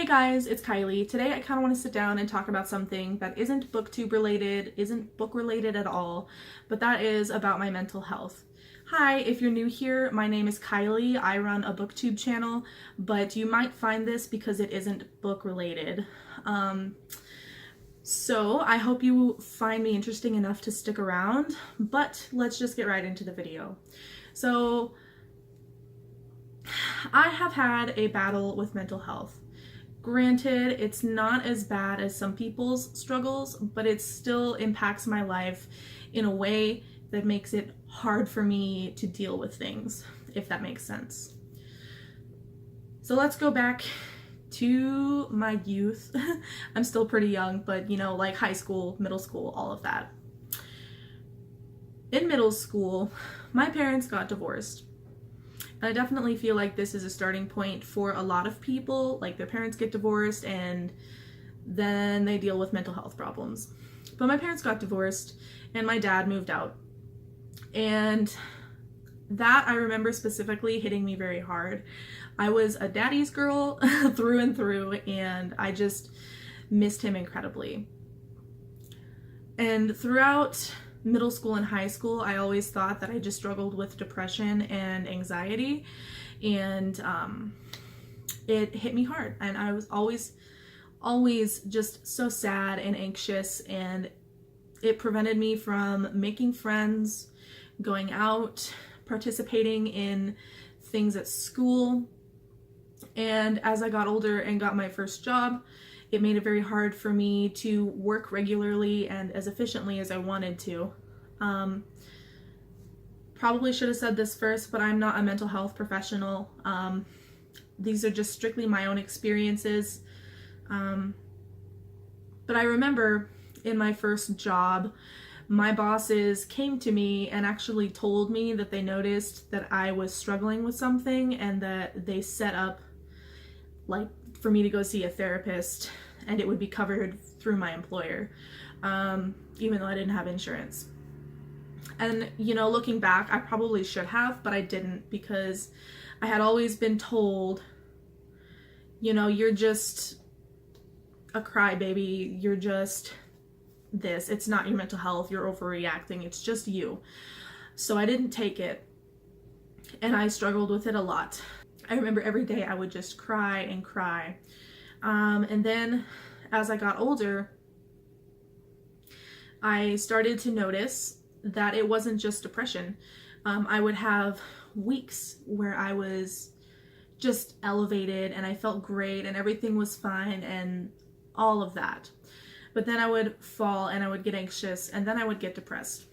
Hey guys, it's Kylie. Today I kind of want to sit down and talk about something that isn't booktube related, isn't book related at all, but that is about my mental health. Hi, if you're new here, my name is Kylie. I run a booktube channel, but you might find this because it isn't book related. So I hope you find me interesting enough to stick around, but let's just get right into the video. So I have had a battle with mental health. Granted, it's not as bad as some people's struggles, but it still impacts my life in a way that makes it hard for me to deal with things, if that makes sense. So let's go back to my youth. I'm still pretty young, but like high school, middle school, all of that. In middle school, my parents got divorced. I definitely feel like this is a starting point for a lot of people. Like, their parents get divorced and then they deal with mental health problems. But my parents got divorced and my dad moved out. And that I remember specifically hitting me very hard. I was a daddy's girl through and through, and I just missed him incredibly. And throughout middle school and high school, I always thought that I just struggled with depression and anxiety, and it hit me hard, and I was always just so sad and anxious, and it prevented me from making friends, going out, participating in things at school. And as I got older and got my first job, it made it very hard for me to work regularly and as efficiently as I wanted to. Probably should have said this first, but I'm not a mental health professional. These are just strictly my own experiences. But I remember in my first job, my bosses came to me and actually told me that they noticed that I was struggling with something, and that they set up like for me to go see a therapist, and it would be covered through my employer, even though I didn't have insurance. And looking back, I probably should have, but I didn't, because I had always been told, you're just a crybaby, you're just this, it's not your mental health, you're overreacting, it's just you. So I didn't take it, and I struggled with it a lot. I remember every day I would just cry and cry. And then as I got older, I started to notice that it wasn't just depression. I would have weeks where I was just elevated and I felt great and everything was fine and all of that. But then I would fall and I would get anxious, and then I would get depressed.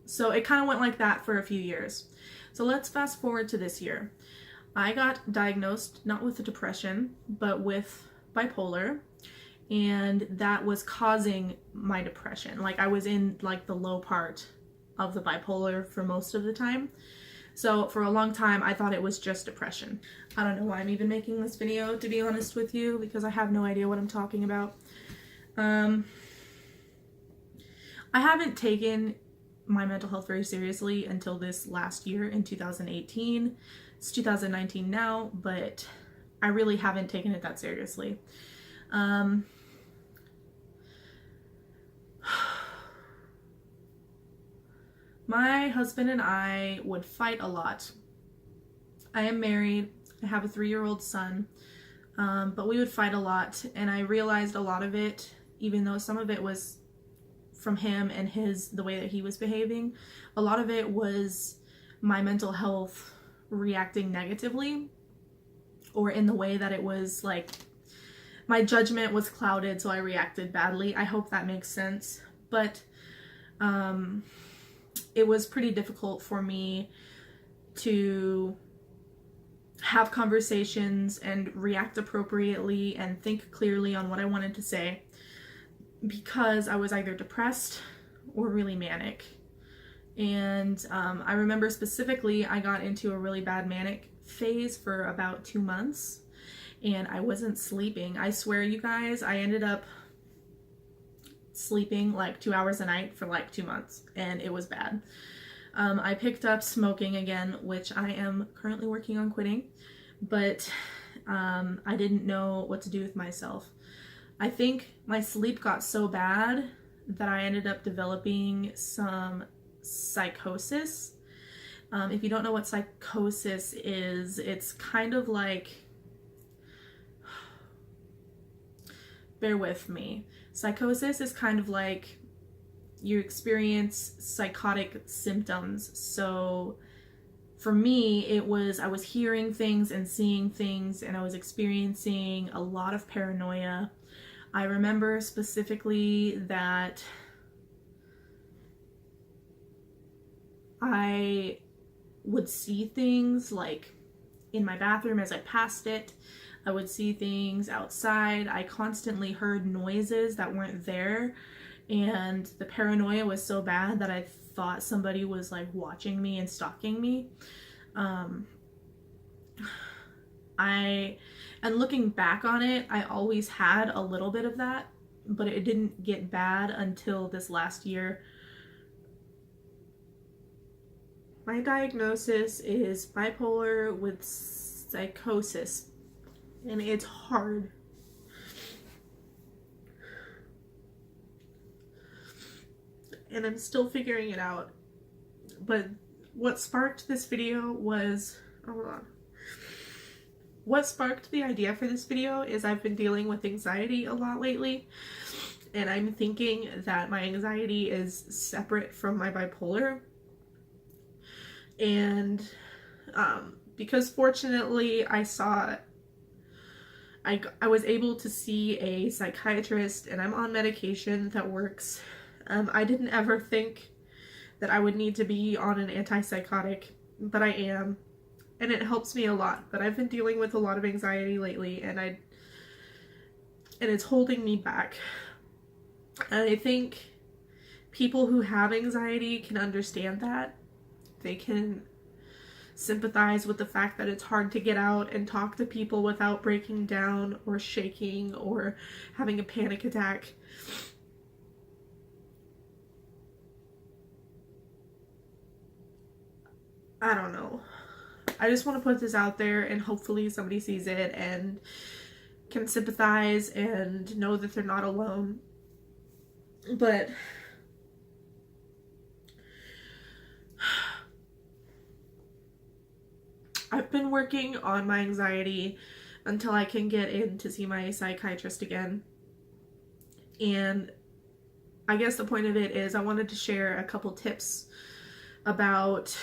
So it kind of went like that for a few years. So let's fast forward to this year. I got diagnosed not with depression, but with bipolar, and that was causing my depression. Like, I was in like the low part of the bipolar for most of the time. So for a long time, I thought it was just depression. I don't know why I'm even making this video, to be honest with you, because I have no idea what I'm talking about. I haven't taken my mental health very seriously until this last year in 2018. It's 2019 now, but I really haven't taken it that seriously. My husband and I would fight a lot. I am married. I have a 3-year-old son, but we would fight a lot, and I realized a lot of it, even though some of it was from him and the way that he was behaving, a lot of it was my mental health reacting negatively, or in the way that it was like my judgment was clouded, so I reacted badly. I hope that makes sense. But it was pretty difficult for me to have conversations and react appropriately and think clearly on what I wanted to say, because I was either depressed or really manic. And I remember specifically I got into a really bad manic phase for about 2 months, and I wasn't sleeping. I swear, you guys, I ended up sleeping like 2 hours a night for like 2 months, and it was bad. I picked up smoking again, which I am currently working on quitting, but I didn't know what to do with myself. I think my sleep got so bad that I ended up developing some psychosis. If you don't know what psychosis is, it's kind of like, bear with me. Psychosis is kind of like you experience psychotic symptoms. So for me, it was, I was hearing things and seeing things, and I was experiencing a lot of paranoia. I remember specifically that I would see things like in my bathroom as I passed it. I would see things outside. I constantly heard noises that weren't there, and the paranoia was so bad that I thought somebody was like watching me and stalking me. And looking back on it, I always had a little bit of that, but it didn't get bad until this last year. My diagnosis is bipolar with psychosis, and it's hard. And I'm still figuring it out. But what sparked this video was, hold on. What sparked the idea for this video is I've been dealing with anxiety a lot lately, and I'm thinking that my anxiety is separate from my bipolar. And because fortunately I was able to see a psychiatrist, and I'm on medication that works. I didn't ever think that I would need to be on an antipsychotic, but I am. And it helps me a lot. But I've been dealing with a lot of anxiety lately, and it's holding me back. And I think people who have anxiety can understand that. They can sympathize with the fact that it's hard to get out and talk to people without breaking down or shaking or having a panic attack. I don't know. I just want to put this out there, and hopefully somebody sees it and can sympathize and know that they're not alone. But I've been working on my anxiety until I can get in to see my psychiatrist again. And I guess the point of it is I wanted to share a couple tips about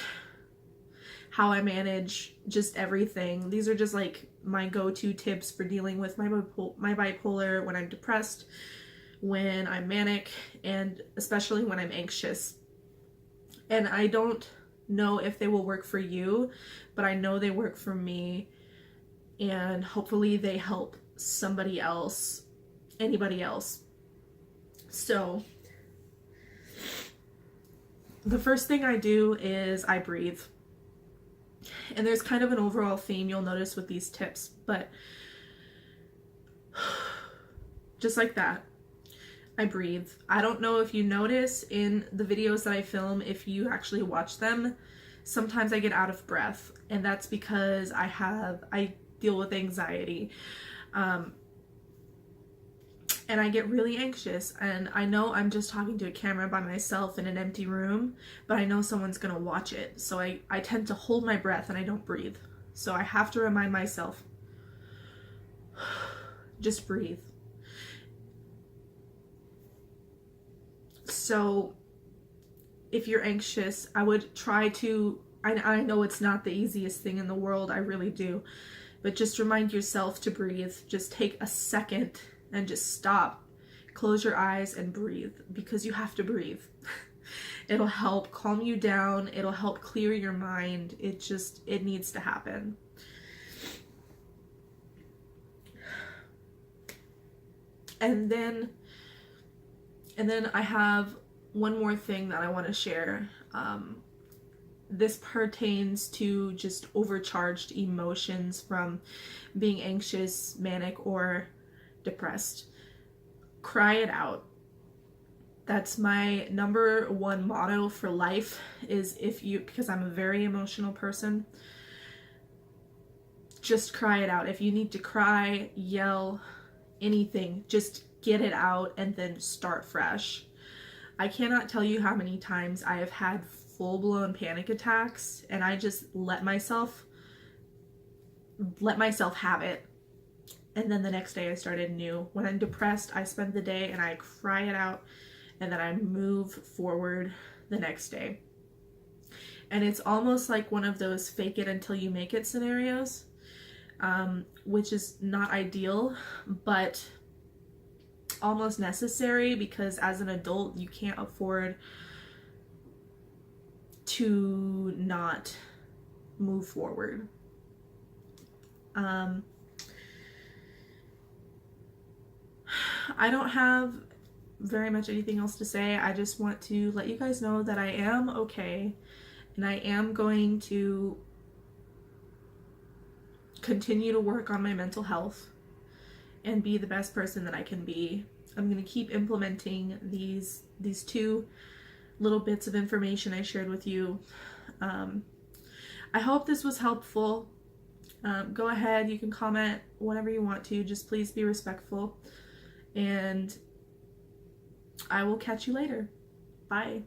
how I manage just everything. These are just like my go-to tips for dealing with my bipolar when I'm depressed, when I'm manic, and especially when I'm anxious. And I don't know if they will work for you, but I know they work for me, and hopefully they help somebody else, anybody else. So the first thing I do is I breathe. And there's kind of an overall theme you'll notice with these tips, but just like that, I breathe. I don't know if you notice in the videos that I film, if you actually watch them, sometimes I get out of breath, and that's because I deal with anxiety. And I get really anxious, and I know I'm just talking to a camera by myself in an empty room, but I know someone's gonna watch it, so I tend to hold my breath and I don't breathe. So I have to remind myself, just breathe. So if you're anxious, I would try to, I know it's not the easiest thing in the world, I really do, but just remind yourself to breathe. Just take a second and just stop, close your eyes and breathe, because you have to breathe. It'll help calm you down, it'll help clear your mind. It needs to happen. And then I have one more thing that I want to share. This pertains to just overcharged emotions from being anxious, manic, or depressed. Cry it out. That's my number one motto for life, is because I'm a very emotional person. just cry it out. If you need to cry, yell, anything, just get it out and then start fresh. I cannot tell you how many times I have had full-blown panic attacks and I just let myself have it. And then the next day I started new. When I'm depressed, I spend the day and I cry it out and then I move forward the next day. And it's almost like one of those fake it until you make it scenarios, which is not ideal, but almost necessary, because as an adult, you can't afford to not move forward. I don't have very much anything else to say. I just want to let you guys know that I am okay. And I am going to continue to work on my mental health and be the best person that I can be. I'm going to keep implementing these two little bits of information I shared with you. I hope this was helpful. Go ahead, you can comment whenever you want to. Just please be respectful. And I will catch you later. Bye.